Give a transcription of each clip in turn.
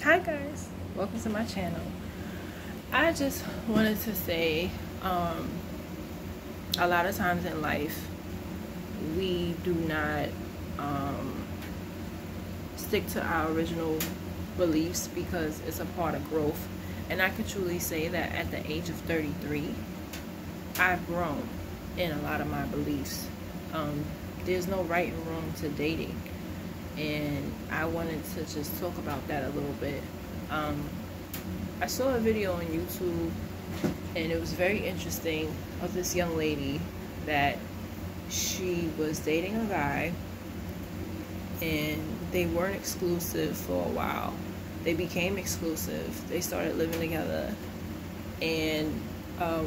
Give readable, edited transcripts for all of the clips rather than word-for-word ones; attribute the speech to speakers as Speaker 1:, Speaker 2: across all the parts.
Speaker 1: Hi guys, welcome to my channel. I just wanted to say, a lot of times in life, we do not stick to our original beliefs because it's a part of growth. And I could truly say that at the age of 33, I've grown in a lot of my beliefs. There's no right and wrong to dating. And I wanted to just talk about that a little bit. I saw a video on YouTube, and it was very interesting, of this young lady that she was dating a guy, and they weren't exclusive for a while. They became exclusive. They started living together, and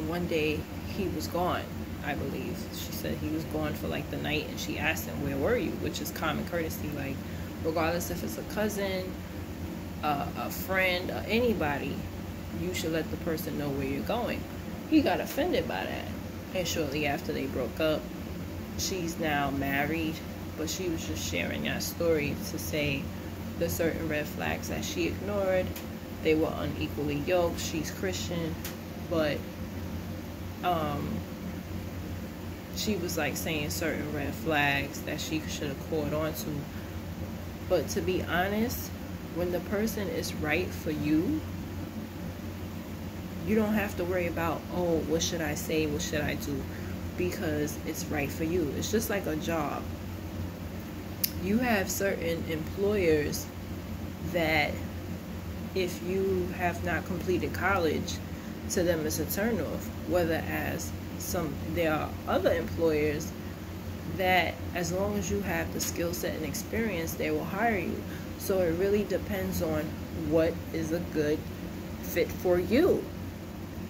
Speaker 1: one day he was gone. I believe she said he was gone for like the night, and she asked him, "Where were you?" Which is common courtesy, like regardless if it's a cousin, a friend, or anybody, you should let the person know where you're going. He got offended by that, and shortly after they broke up, she's now married. But she was just sharing that story to say the certain red flags that she ignored. They were unequally yoked. She's Christian, but she was like saying certain red flags that she should have caught on to. But to be honest, when the person is right for you, you don't have to worry about, oh, what should I say, what should I do, because it's right for you. It's just like a job. You have certain employers that if you have not completed college, to them it's a turnoff. Whereas there are other employers that as long as you have the skill set and experience, they will hire you. So it really depends on what is a good fit for you.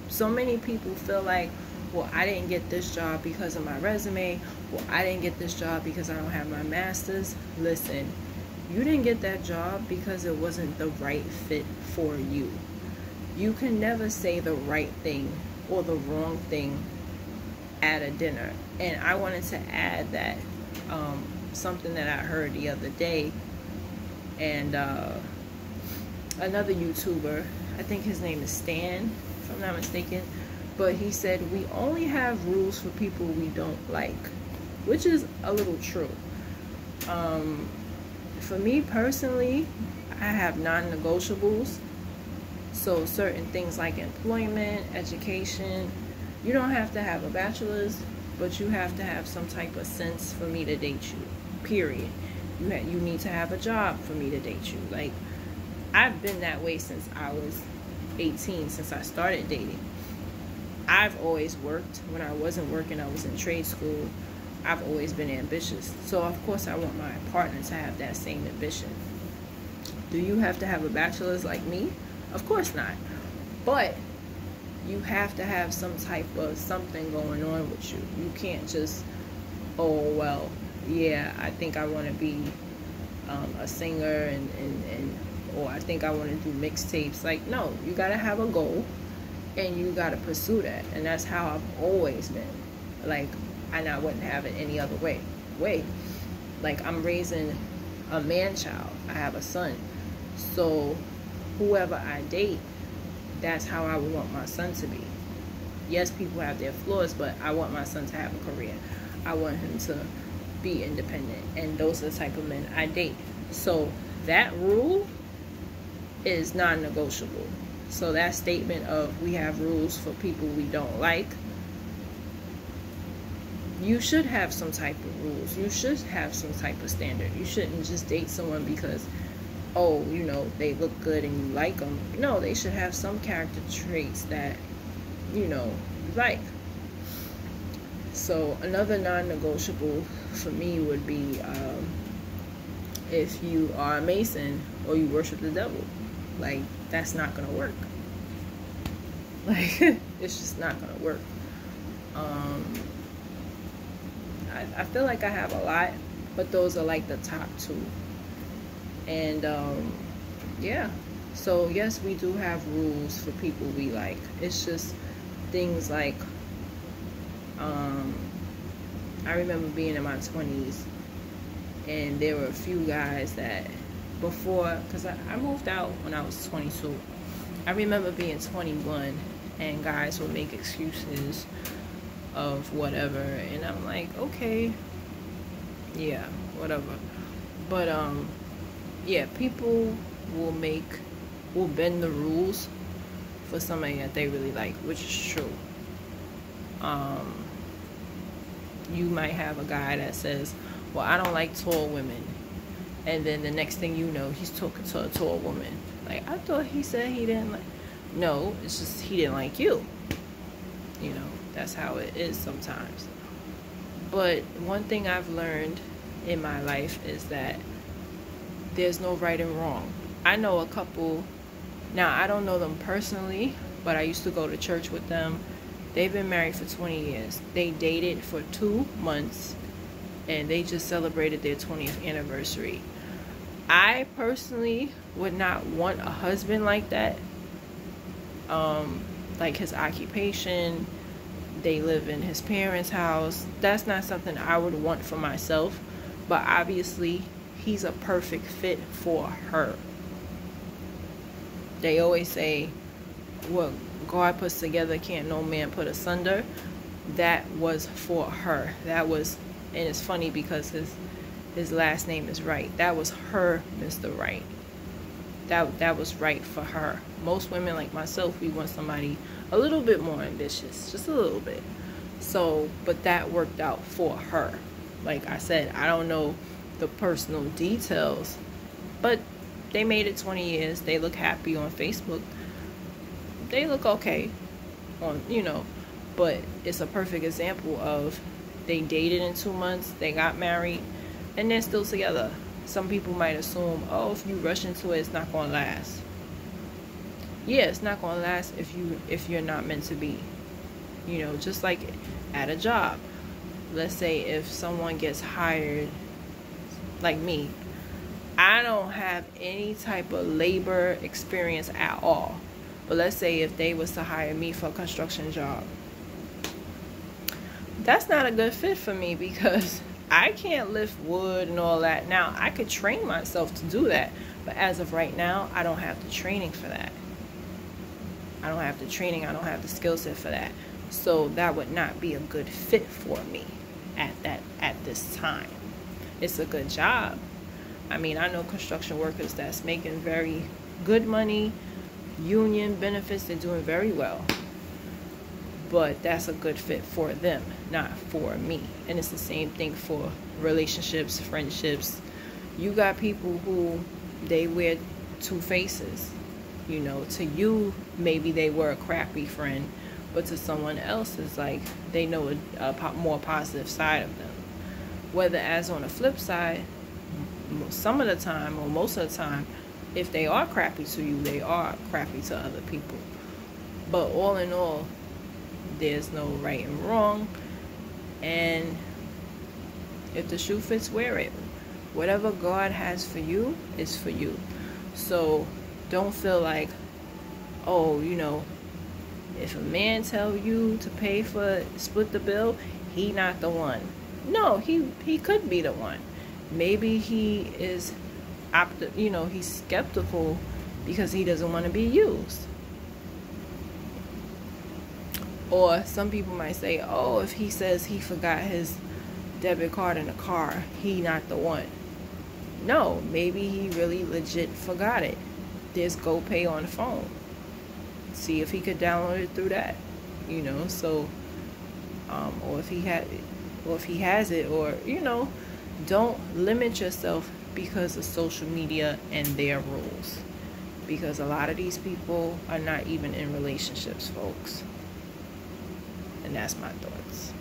Speaker 1: So many people feel like, well, I didn't get this job because of my resume. Well, I didn't get this job because I don't have my master's. Listen, you didn't get that job because it wasn't the right fit for you. You can never say the right thing or the wrong thing at a dinner. And I wanted to add that something that I heard the other day, and another YouTuber, I think his name is Stan, if I'm not mistaken, but he said we only have rules for people we don't like, which is a little true. For me personally, I have non-negotiables. So certain things like employment, education, you don't have to have a bachelor's, but you have to have some type of sense for me to date you, period. You need to have a job for me to date you. Like, I've been that way since I was 18, since I started dating. I've always worked. When I wasn't working, I was in trade school. I've always been ambitious. So of course I want my partner to have that same ambition. Do you have to have a bachelor's like me? Of course not. But you have to have some type of something going on with you. You can't just, oh, well, yeah, I think I want to be a singer and or I think I want to do mixtapes. Like, no, you got to have a goal and you got to pursue that. And that's how I've always been. Like, and I wouldn't have it any other way. Like, I'm raising a man child. I have a son. So whoever I date, that's how I would want my son to be. Yes, people have their flaws, but I want my son to have a career. I want him to be independent, and those are the type of men I date. So that rule is non-negotiable. So that statement of we have rules for people we don't like, you should have some type of rules. You should have some type of standard. You shouldn't just date someone because, oh, you know, they look good and you like them. No, they should have some character traits that, you know, you like. So another non-negotiable for me would be if you are a Mason or you worship the devil. Like, that's not gonna work. Like, it's just not gonna work. I feel like I have a lot, but those are like the top two. And yeah, so yes, we do have rules for people we like. It's just things like I remember being in my 20s, and there were a few guys that before, because I moved out when I was 22. I remember being 21 and guys would make excuses of whatever, and I'm like, okay, yeah, whatever. But yeah, people will bend the rules for somebody that they really like, which is true. You might have a guy that says, well, I don't like tall women, and then the next thing you know, he's talking to a tall woman. Like, I thought he said he didn't like. No, it's just he didn't like you. You know, that's how it is sometimes. But one thing I've learned in my life is that there's no right and wrong. I know a couple, now I don't know them personally, but I used to go to church with them. They've been married for 20 years. They dated for 2 months, and they just celebrated their 20th anniversary. I personally would not want a husband like that. Like his occupation, they live in his parents' house. That's not something I would want for myself. But obviously, he's a perfect fit for her. They always say, what God puts together can't no man put asunder. That was for her. That was, and it's funny because his last name is Wright. That was her Mr. Wright. That was right for her. Most women like myself, we want somebody a little bit more ambitious, just a little bit. So, but that worked out for her. Like I said, I don't know the personal details, but they made it 20 years. They look happy on Facebook. They look okay on, you know, but it's a perfect example of they dated in 2 months, they got married, and they're still together. Some people might assume, oh, if you rush into it, it's not going to last. Yeah, it's not going to last if you're not meant to be. You know, just like at a job. Let's say if someone gets hired, like me, I don't have any type of labor experience at all. But let's say if they was to hire me for a construction job, that's not a good fit for me because I can't lift wood and all that. Now, I could train myself to do that, but as of right now, I don't have the training for that. I don't have the training, I don't have the skill set for that. So that would not be a good fit for me at this time. It's a good job. I mean, I know construction workers that's making very good money, union benefits, they're doing very well. But that's a good fit for them, not for me. And it's the same thing for relationships, friendships. You got people who they wear two faces. You know, to you, maybe they were a crappy friend, but to someone else, it's like they know a more positive side of them. Whether as on the flip side, some of the time or most of the time, if they are crappy to you, they are crappy to other people. But all in all, there's no right and wrong, and if the shoe fits, wear it. Whatever God has for you is for you. So don't feel like, oh, you know, if a man tell you to pay for split the bill, he not the one. No, he could be the one. Maybe he is he's skeptical because he doesn't want to be used. Or some people might say, oh, if he says he forgot his debit card in the car, he not the one. No, maybe he really legit forgot it. There's GoPay on the phone. See if he could download it through that, you know. So, or if he has it, or you know, don't limit yourself because of social media and their rules. Because a lot of these people are not even in relationships, folks. And that's my thoughts.